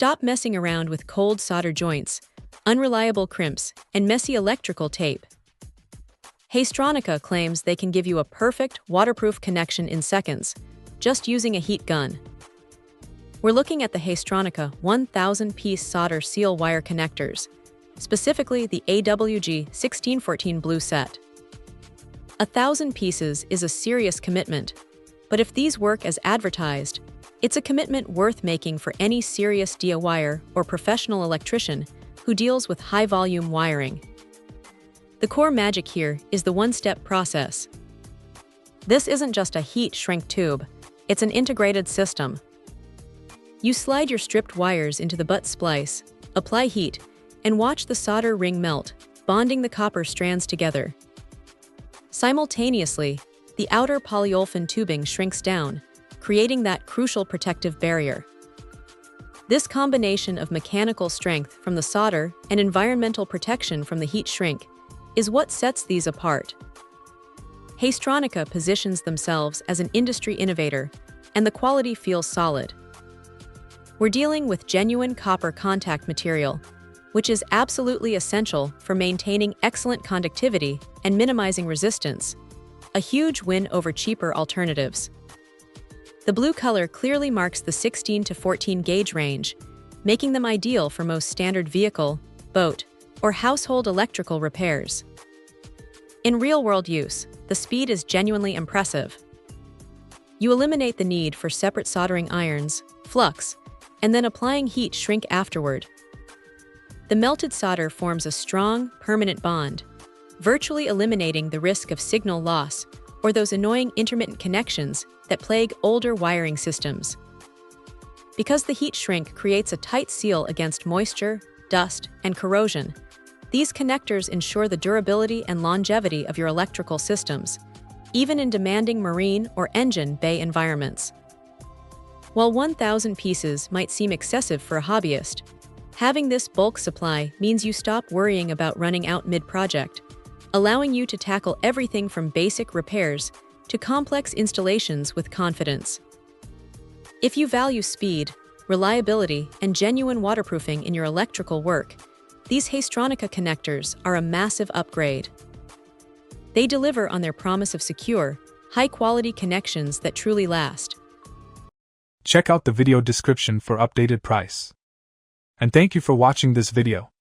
Stop messing around with cold solder joints, unreliable crimps, and messy electrical tape. Haisstronica claims they can give you a perfect, waterproof connection in seconds, just using a heat gun. We're looking at the Haisstronica 1000-piece solder seal wire connectors, specifically the AWG 1614 blue set. 1,000 pieces is a serious commitment, but if these work as advertised, it's a commitment worth making for any serious DIYer or professional electrician who deals with high-volume wiring. The core magic here is the one-step process. This isn't just a heat shrink tube, it's an integrated system. You slide your stripped wires into the butt splice, apply heat, and watch the solder ring melt, bonding the copper strands together. Simultaneously, the outer polyolefin tubing shrinks down, creating that crucial protective barrier. This combination of mechanical strength from the solder and environmental protection from the heat shrink is what sets these apart. Haisstronica positions themselves as an industry innovator, and the quality feels solid. We're dealing with genuine copper contact material, which is absolutely essential for maintaining excellent conductivity and minimizing resistance, a huge win over cheaper alternatives. The blue color clearly marks the 16 to 14 gauge range, making them ideal for most standard vehicle, boat, or household electrical repairs. In real-world use, the speed is genuinely impressive. You eliminate the need for separate soldering irons, flux, and then applying heat shrink afterward. The melted solder forms a strong, permanent bond, virtually eliminating the risk of signal loss or those annoying intermittent connections that plague older wiring systems. Because the heat shrink creates a tight seal against moisture, dust, and corrosion, these connectors ensure the durability and longevity of your electrical systems, even in demanding marine or engine bay environments. While 1,000 pieces might seem excessive for a hobbyist, having this bulk supply means you stop worrying about running out mid-project, allowing you to tackle everything from basic repairs to complex installations with confidence. If you value speed, reliability, and genuine waterproofing in your electrical work, these Haisstronica connectors are a massive upgrade. They deliver on their promise of secure, high-quality connections that truly last. Check out the video description for updated price. And thank you for watching this video.